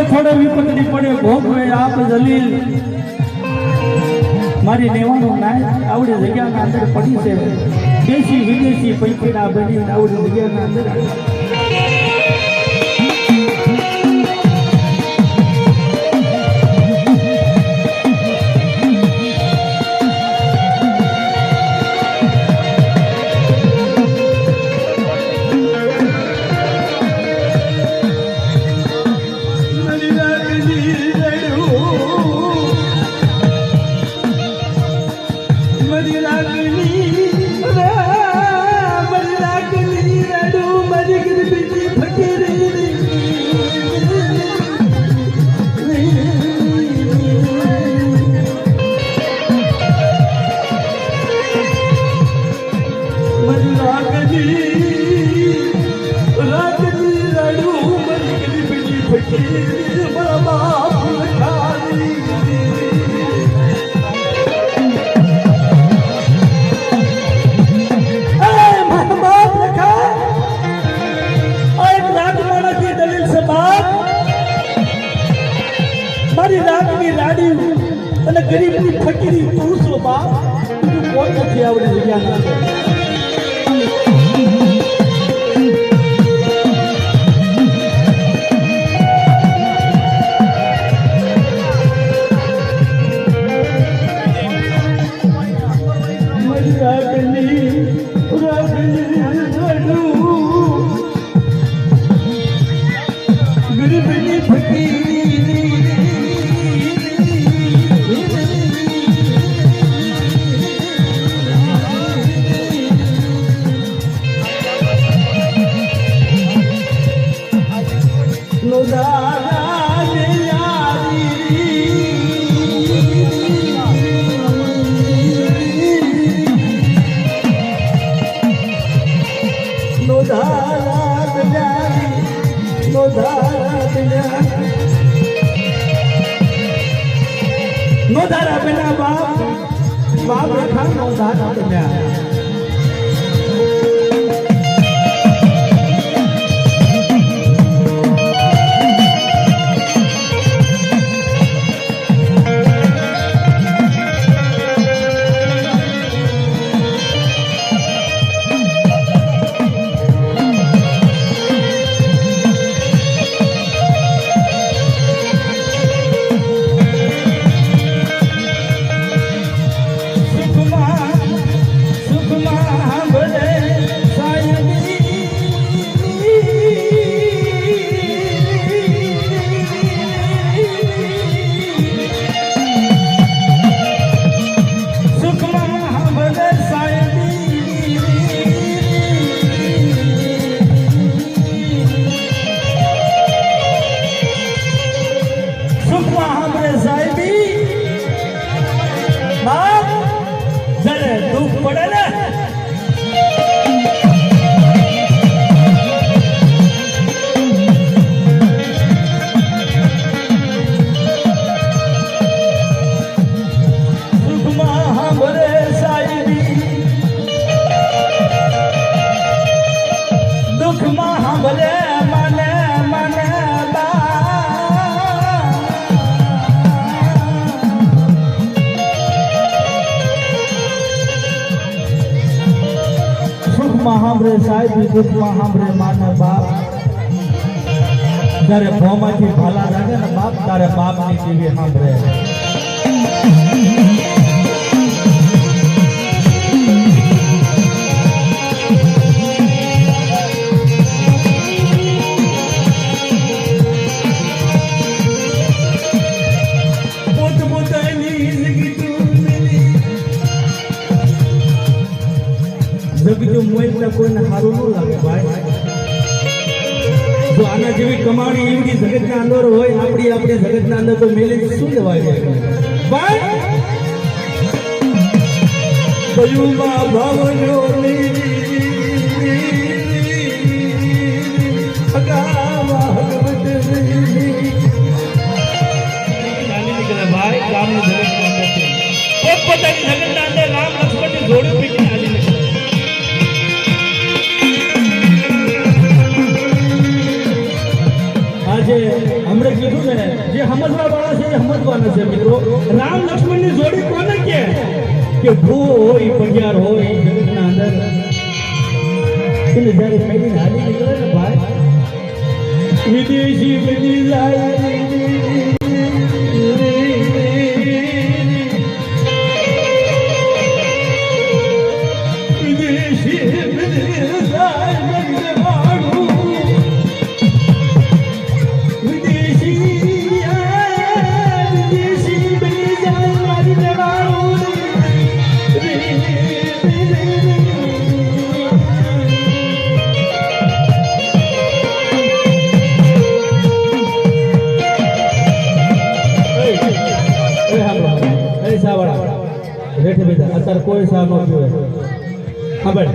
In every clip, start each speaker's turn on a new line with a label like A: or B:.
A: થોડે વિપત્તિ પડે ભોગવે આપ જલીલ મારી લેવાનું નાય આવડી જગ્યાના અંદર પડી છે દેશી વિદેશી પૈકીના બની આવડી જગ્યાના અંદર અને ગરીબની ફકીરી તું છો બાપ કોઈ નથી આવડી જગ્યા નો ધારા બના બાપ રખા નો ધારા બના સાંભળે સાહેબ દુઃખમાં સાંભળે માને બાપ જ્યારે ભોમાંથી ભાલા લાગે ને બાપ તારે બાપની જેવી સાંભળે જગજો મોઈ કોઈ કોઈને સારું ન લાગે ભાઈ. જો આના જેવી કમાણી એવડી જગતના અંદર હોય, આપણી જગતના અંદર તો મેલે શું લેવાય ભાઈ. ભયુમાં ભાવનો ભાઈ ગામની જગતના અંદર પોતપોતાની જગતના અંદર રામ લક્ષ્મણની જોડી પીકી હાલી નીકળે. આજે હમણાં કીધું ને, જે સમજવા વાળા છે એ સમજવાના છે મિત્રો. રામ લક્ષ્મણની જોડી કોને કે ભૂ હોય પગિયાર હોય જગતના અંદર એને જ્યારે ફેરીને હાલી નીકળે ને ભાઈ, વિદેશી બની જાય. અત્યારે કોઈ સા ન પીવે. હા ભાઈ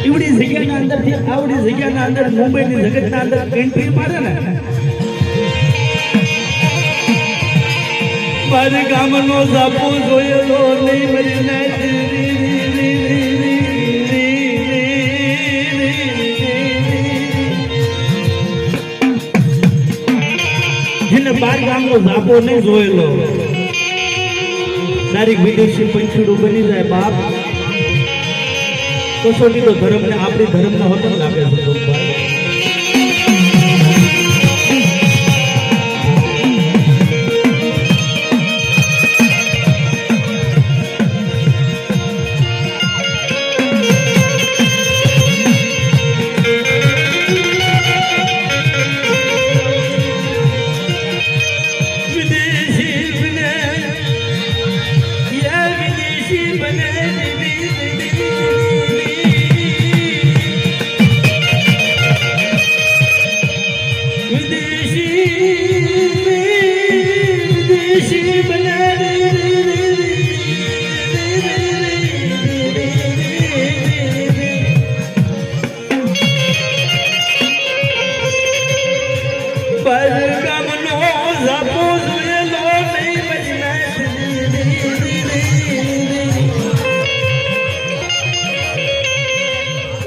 A: એવડી જગ્યાના અંદર થી આવડી જગ્યાના અંદર મુંબઈની જગતના અંદર એન્ટ્રી મારે ને, મારે ગામનો સાપો જોયેલો નહીં મરીને જેને બાર ગામનો ઝાપો નહીં જોયેલો તારીખ વિદેશી પંચીડું બની જાય બાપ. કસોટી તો ધર્મને આપણી ધર્મનો હોતો લાગે છે ભાઈ.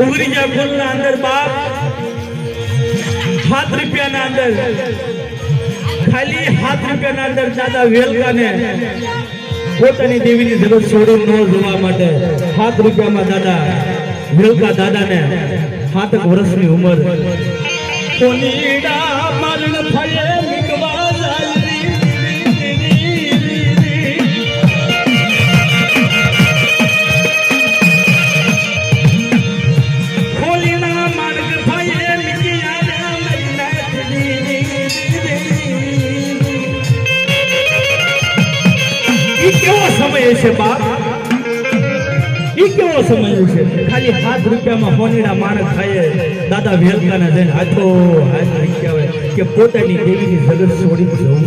A: ઉગરીજા ફૂલના અંદર બાપ ₹7 અંદર ખાલી ₹7 અંદર દાદા વેલકાને પોતાની દેવીની જગત છોડી ન જોવા માટે ₹7 દાદા વેલકા દાદાને 7 વર્ષની ઉંમર કોનીડા મરણ થયે મિકવા સમય છે બાપ. ઈ કેવો સમય છે? ખાલી ₹7 હોનીડા માણસ થાય દાદા વેલકાને જઈને હાથો હાથ કહેવાય કે પોતાની દેવીની જગત છોડી જવું.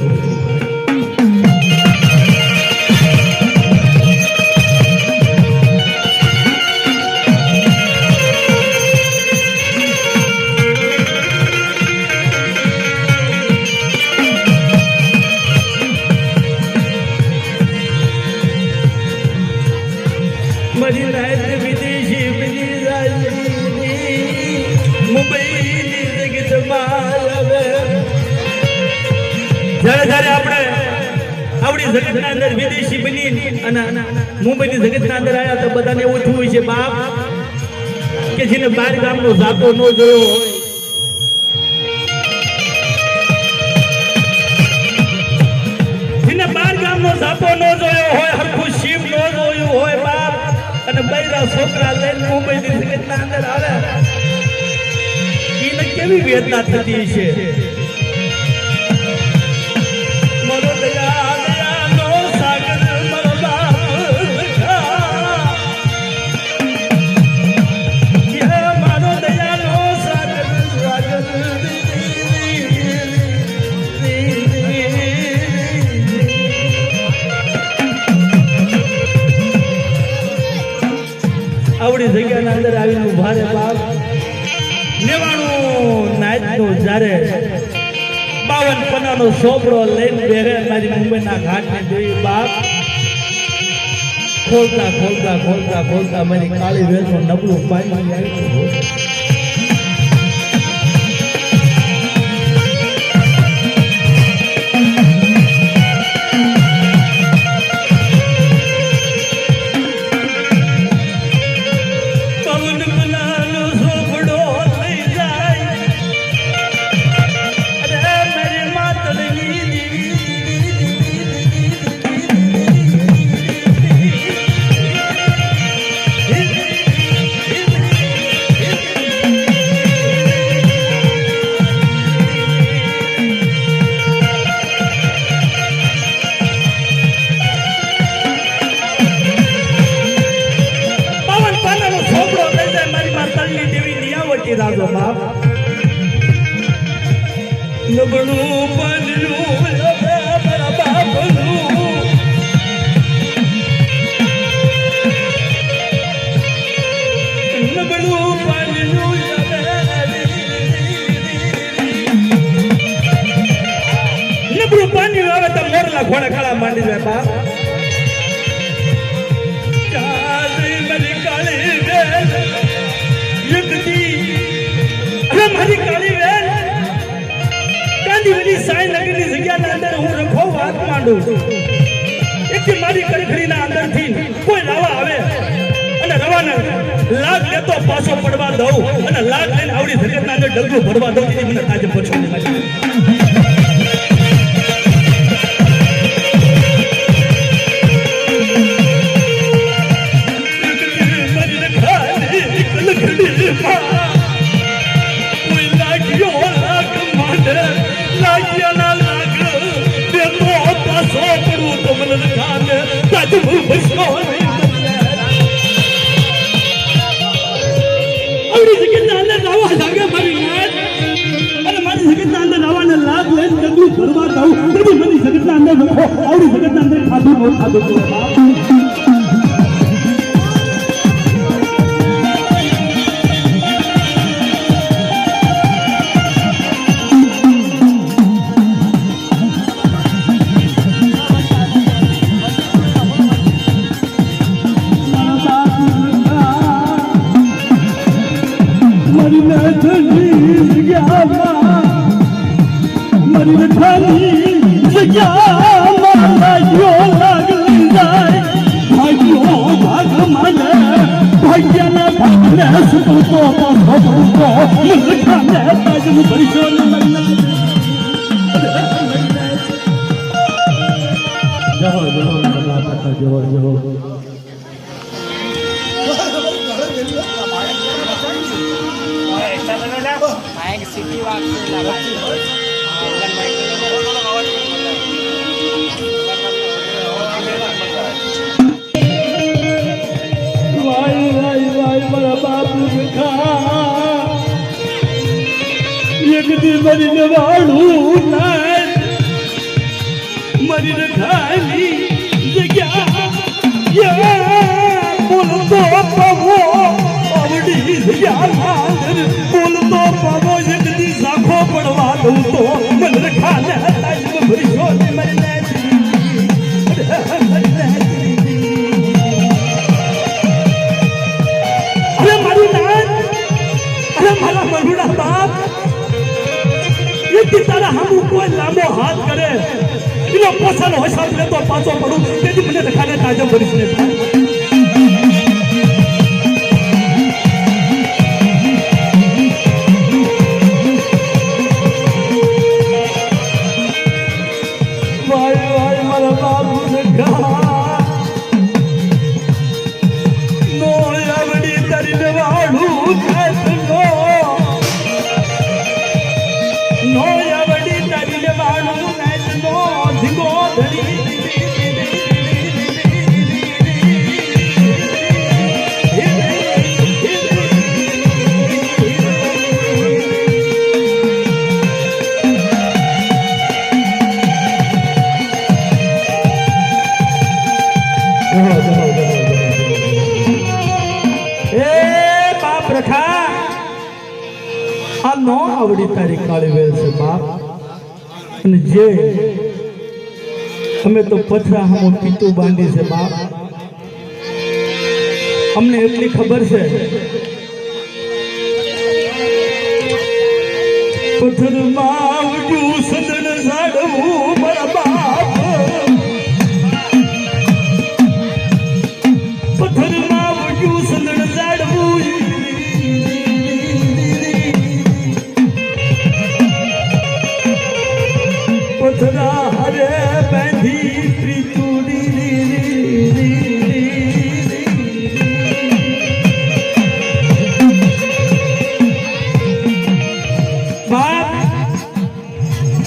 A: મરી રાત વિદેશી બની જાય મુંબઈની જગતમાં આવે. જ્યારે આપણે આપણી જગતના અંદર વિદેશી બની અને મુંબઈની જગતના અંદર આવ્યા તો બધાને એવું થયું હોય છે બાપ કે જેને બાર ગામનો ઝાપો ન જોયો હોય, જેને બાર ગામનો ઝાપો ન જોયો હોય, હરખું શિવ ન જોયું હોય બાપ, અને બૈરા છોકરા લઈને મુંબઈની જગતના અંદર આવે એને કેવી વેદના થતી છે. મરો દયા દયા નો આપણી જગ્યાના અંદર આવીને ઉભા રે બાપ નેવાણું નાયતનો જ્યારે 52 પન્નાનો સોપડો લઈને બેરે મારી મુંબઈના ઘાટને જોઈ બાપ ખોલતા ખોલતા ખોલતા ખોલતા મારી કાળી વેલનું નબળું પાણી આવ્યું રાજો બાપ નબળું પાનનું મારા બાપનું નબળું પાનનું નબળું પાણી આવે તો મોરલા ઘોડા ખાડા માંડી જાય બાપ મારી કાળી મારી કાળી વેલ કાંદીવલી સાઈ નગરની જગ્યાના અંદર હું રખો વાત માંડું એક મારી કડખડીના અંદરથી કોઈ રાવા આવે અને રવાના લાગ લેતો પાછો પડવા દઉં અને લાગ લઈને આવડી જગતના અંદર ડગલું ભરવા દઉં તેથી મને તાજે પછો મરીને વાળું મરીને ખાલી જગ્યા બોલતો પવો આવડી જગ્યા બોલતો પવો જગદી સાખો પડવા દઉં તો મને ખાને ભરીશો મરીને અરે મારું નામ અરે મારા મરુડા બાપ તારા હમુ કોઈ લાંબો હાથ કરે એનો પોસાનો હિસાબ લેતો પાછો પડું તેથી મને ખાને તાજો ભરીશ ને ભાઈ ભાઈ મારા બાબુ ને નો આવડી તરીને વાળું ખાતો નો આવડી તરીને વાળું નાચનો ધીગો ધરી આ નો આવડી તારી કાળી વેલ છે બાપ અને જે અમે તો પથરા હમો પીતું બાંધી છે બાપ અમને એટલી ખબર છે પથરમાં આવડ્યું સદન ઝાડવું મારા બાપ પથરમાં આવડ્યું સદન ઝાડવું પથરા હરે બાંધી પ્રીતુડી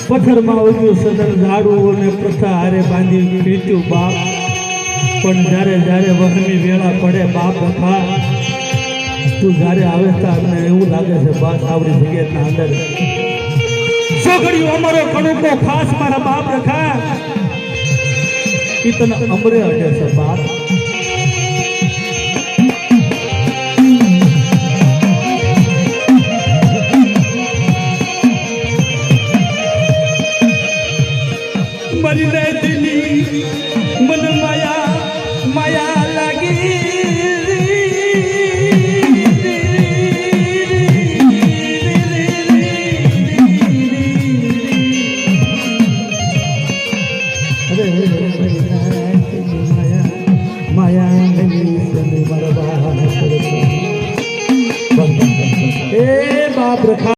A: પથ્થરમાં ઉગ્યું સદન ઝાડવું અને પ્રથા હારે બાંધી પીત્યું બાપ પણ જ્યારે વહમી વેળા પડે બાપ રખા તું જ્યારે આવે ત્યારે એવું લાગે છે બસ આવડી જગ્યાના અંદર છોકરીઓ અમારો કણુકો ખાસ મારા બાપ રખા ઈ તને અમરે અડે છે બાપ મરી રહેલી મન માયા લાગી માયા બાપ રખા